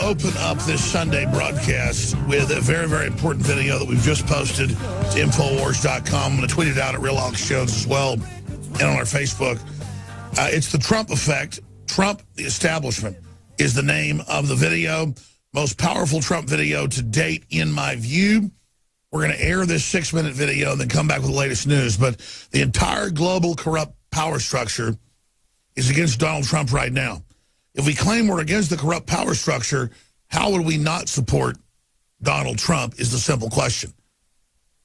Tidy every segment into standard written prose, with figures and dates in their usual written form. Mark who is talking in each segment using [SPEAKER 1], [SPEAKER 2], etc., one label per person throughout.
[SPEAKER 1] open up this Sunday broadcast with a very, very important video that we've just posted to Infowars.com. I'm going to tweet it out at Real Alex Jones as well and on our Facebook. It's the Trump effect. Trump, the establishment, is the name of the video. Most powerful Trump video to date, in my view. We're going to air this 6-minute video and then come back with the latest news. But the entire global corrupt power structure is against Donald Trump right now. If we claim we're against the corrupt power structure, how would we not support Donald Trump is the simple question.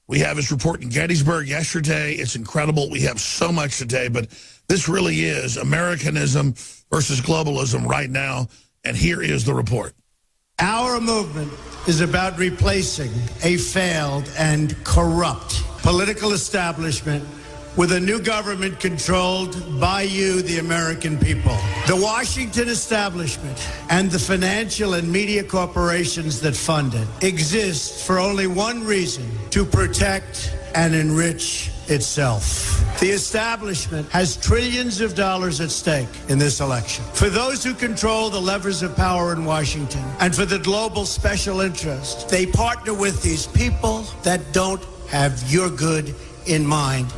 [SPEAKER 1] We have his report in Gettysburg yesterday. It's incredible. We have so much today, but this really is Americanism versus globalism right now, and here is the report.
[SPEAKER 2] Our movement is about replacing a failed and corrupt political establishment with a new government controlled by you, the American people. The Washington establishment and the financial and media corporations that fund it exist for only one reason: to protect and enrich itself. The establishment has trillions of dollars at stake in this election. For those who control the levers of power in Washington and for the global special interest, they partner with these people that don't have your good in mind.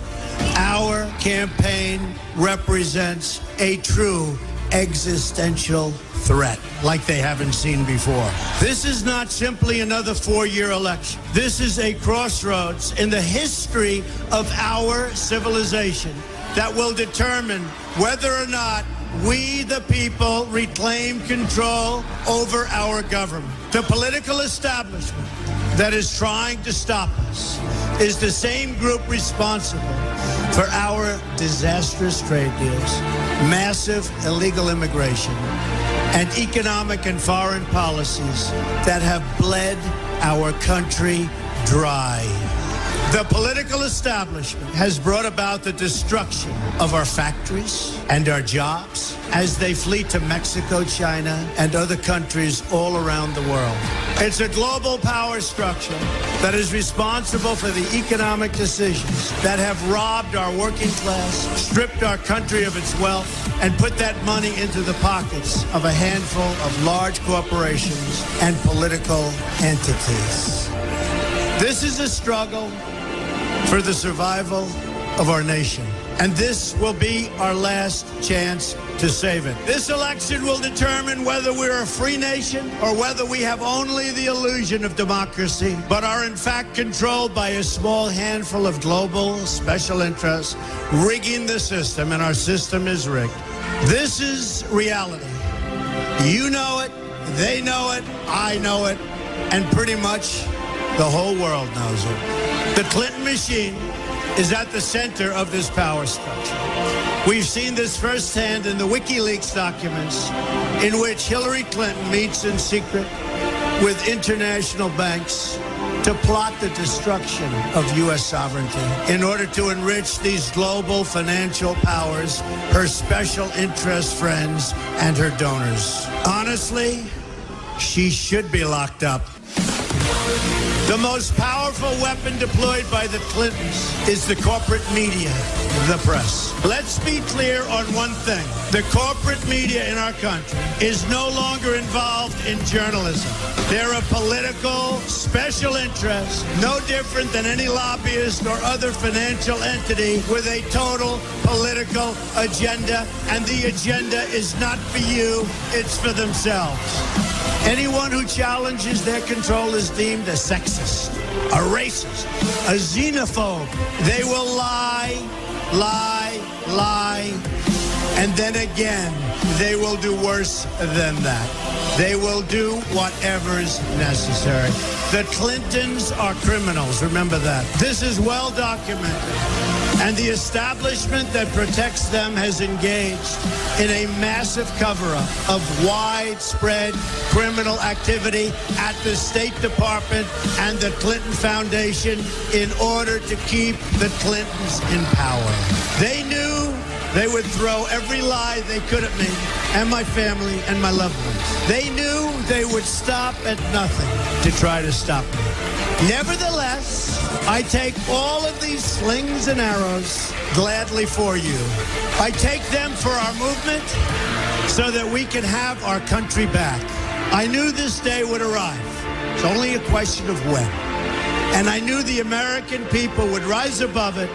[SPEAKER 2] Our campaign represents a true existential threat like they haven't seen before. This is not simply another 4-year election. This is a crossroads in the history of our civilization that will determine whether or not we, the people, reclaim control over our government. The political establishment that is trying to stop us is the same group responsible for our disastrous trade deals, massive illegal immigration, and economic and foreign policies that have bled our country dry. The political establishment has brought about the destruction of our factories and our jobs as they flee to Mexico, China, and other countries all around the world. It's a global power structure that is responsible for the economic decisions that have robbed our working class, stripped our country of its wealth, and put that money into the pockets of a handful of large corporations and political entities. This is a struggle for the survival of our nation. And this will be our last chance to save it. This election will determine whether we're a free nation or whether we have only the illusion of democracy, but are in fact controlled by a small handful of global special interests rigging the system, and our system is rigged. This is reality. You know it, they know it, I know it, and pretty much the whole world knows it. The Clinton machine is at the center of this power structure. We've seen this firsthand in the WikiLeaks documents, in which Hillary Clinton meets in secret with international banks to plot the destruction of U.S. sovereignty in order to enrich these global financial powers, her special interest friends, and her donors. Honestly, she should be locked up. The most powerful weapon deployed by the Clintons is the corporate media, the press. Let's be clear on one thing. The corporate media in our country is no longer involved in journalism. They're a political special interest, no different than any lobbyist or other financial entity with a total political agenda, and the agenda is not for you, it's for themselves. Anyone who challenges their control is deemed a sexist, a racist, a xenophobe. They will lie, and then again, they will do worse than that. They will do whatever's necessary. The Clintons are criminals, remember that. This is well documented. And the establishment that protects them has engaged in a massive cover-up of widespread criminal activity at the State Department and the Clinton Foundation in order to keep the Clintons in power. They knew they would throw every lie they could at me and my family and my loved ones. They knew they would stop at nothing to try to stop me. Nevertheless, I take all of these slings and arrows gladly for you. I take them for our movement so that we can have our country back. I knew this day would arrive. It's only a question of when. And I knew the American people would rise above it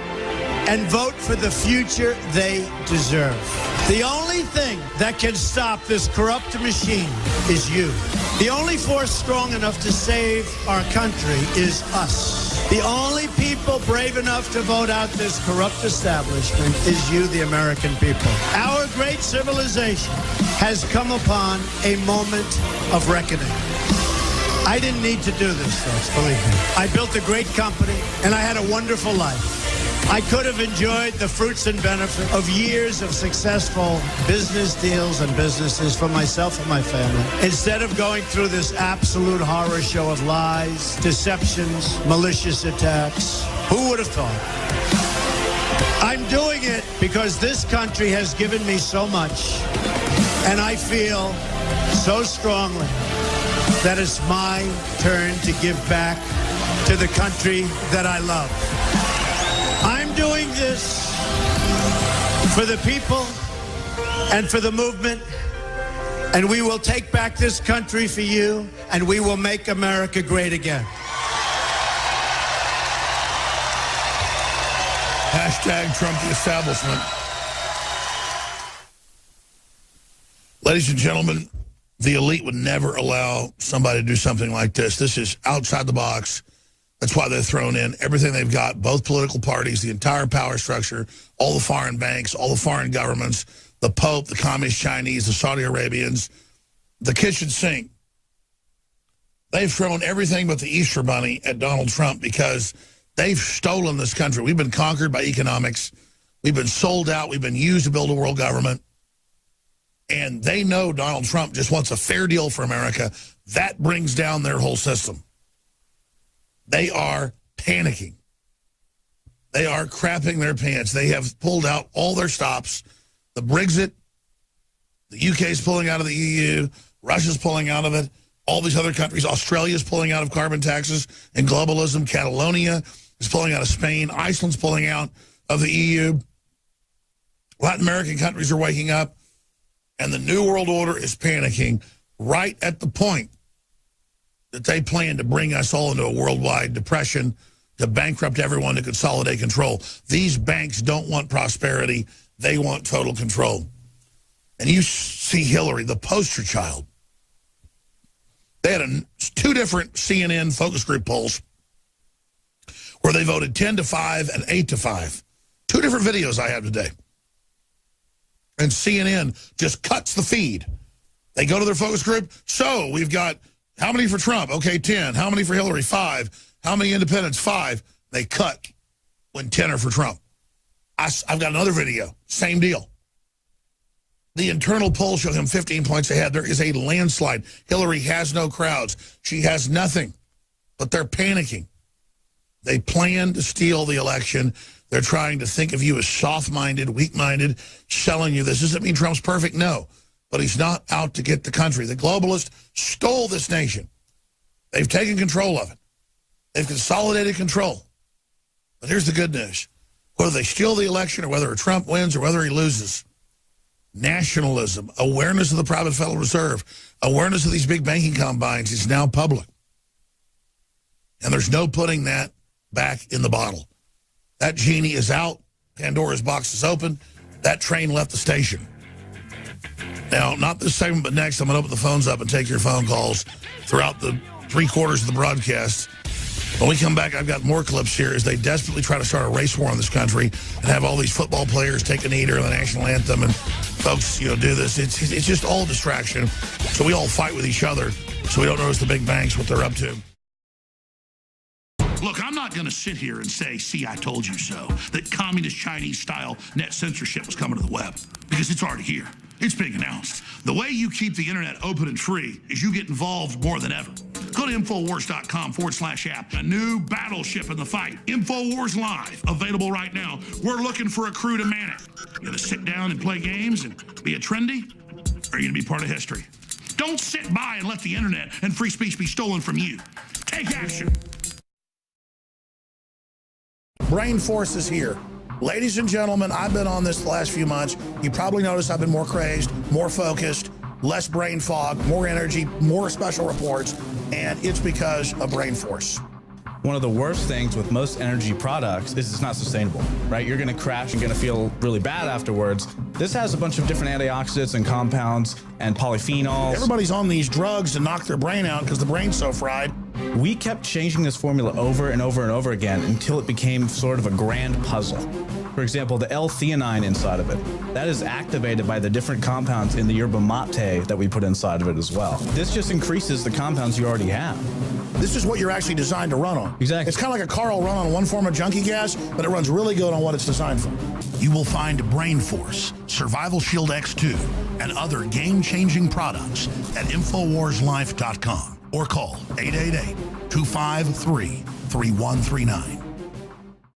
[SPEAKER 2] and vote for the future they deserve. The only thing that can stop this corrupt machine is you. The only force strong enough to save our country is us. The only people brave enough to vote out this corrupt establishment is you, the American people. Our great civilization has come upon a moment of reckoning. I didn't need to do this, folks, believe me. I built a great company, and I had a wonderful life. I could have enjoyed the fruits and benefits of years of successful business deals and businesses for myself and my family, instead of going through this absolute horror show of lies, deceptions, malicious attacks. Who would have thought? I'm doing it because this country has given me so much, and I feel so strongly that it's my turn to give back to the country that I love. I'm doing this for the people and for the movement, and we will take back this country for you, and we will make America great again.
[SPEAKER 1] Hashtag Trump the establishment. Ladies and gentlemen, the elite would never allow somebody to do something like this. This is outside the box. That's why they're thrown in everything they've got, both political parties, the entire power structure, all the foreign banks, all the foreign governments, the Pope, the Communist Chinese, the Saudi Arabians, the kitchen sink. They've thrown everything but the Easter Bunny at Donald Trump because they've stolen this country. We've been conquered by economics. We've been sold out. We've been used to build a world government. And they know Donald Trump just wants a fair deal for America. That brings down their whole system. They are panicking. They are crapping their pants. They have pulled out all their stops. The Brexit, the UK's pulling out of the EU, Russia's pulling out of it, all these other countries, Australia's pulling out of carbon taxes and globalism, Catalonia is pulling out of Spain, Iceland's pulling out of the EU. Latin American countries are waking up. And the New World Order is panicking right at the point that they plan to bring us all into a worldwide depression, to bankrupt everyone, to consolidate control. These banks don't want prosperity. They want total control. And you see Hillary, the poster child. They had two different CNN focus group polls where they voted 10-5 and 8-5. Two different videos I have today. And CNN just cuts the feed. They go to their focus group. So we've got how many for Trump? Okay, 10. How many for Hillary? 5. How many independents? 5. They cut when 10 are for Trump. I've got another video. Same deal. The internal polls show him 15 points ahead. There is a landslide. Hillary has no crowds. She has nothing. But they're panicking. They plan to steal the election. They're trying to think of you as soft-minded, weak-minded, selling you this. Doesn't mean Trump's perfect, no. But he's not out to get the country. The globalists stole this nation. They've taken control of it. They've consolidated control. But here's the good news. Whether they steal the election or whether Trump wins or whether he loses, nationalism, awareness of the private Federal Reserve, awareness of these big banking combines is now public. And there's no putting that back in the bottle. That genie is out. Pandora's box is open. That train left the station. Now, not this segment, but next, I'm going to open the phones up and take your phone calls throughout the 3/4 of the broadcast. When we come back, I've got more clips here as they desperately try to start a race war in this country and have all these football players take a knee during the national anthem and folks, do this. It's just all distraction. So we all fight with each other so we don't notice the big banks, what they're up to. Look, I'm not going to sit here and say, see, I told you so, that communist Chinese-style net censorship was coming to the web, because it's already here. It's being announced. The way you keep the internet open and free is you get involved more than ever. Go to Infowars.com/app. A new battleship in the fight. Infowars Live, available right now. We're looking for a crew to man it. You going to sit down and play games and be a trendy? Or are you going to be part of history? Don't sit by and let the internet and free speech be stolen from you. Take action. Brain Force is here. Ladies and gentlemen, I've been on this the last few months. You probably noticed I've been more crazed, more focused, less brain fog, more energy, more special reports, and it's because of Brain Force.
[SPEAKER 3] One of the worst things with most energy products is it's not sustainable, right? You're going to crash and going to feel really bad afterwards. This has a bunch of different antioxidants and compounds and polyphenols.
[SPEAKER 1] Everybody's on these drugs to knock their brain out because the brain's so fried.
[SPEAKER 3] We kept changing this formula over and over and over again until it became sort of a grand puzzle. For example, the L-theanine inside of it, that is activated by the different compounds in the yerba mate that we put inside of it as well. This just increases the compounds you already have.
[SPEAKER 1] This is what you're actually designed to run on.
[SPEAKER 3] Exactly.
[SPEAKER 1] It's kind of like a car will run on one form of junkie gas, but it runs really good on what it's designed for. You will find Brain Force, Survival Shield X2, and other game-changing products at InfoWarsLife.com or call 888-253-3139.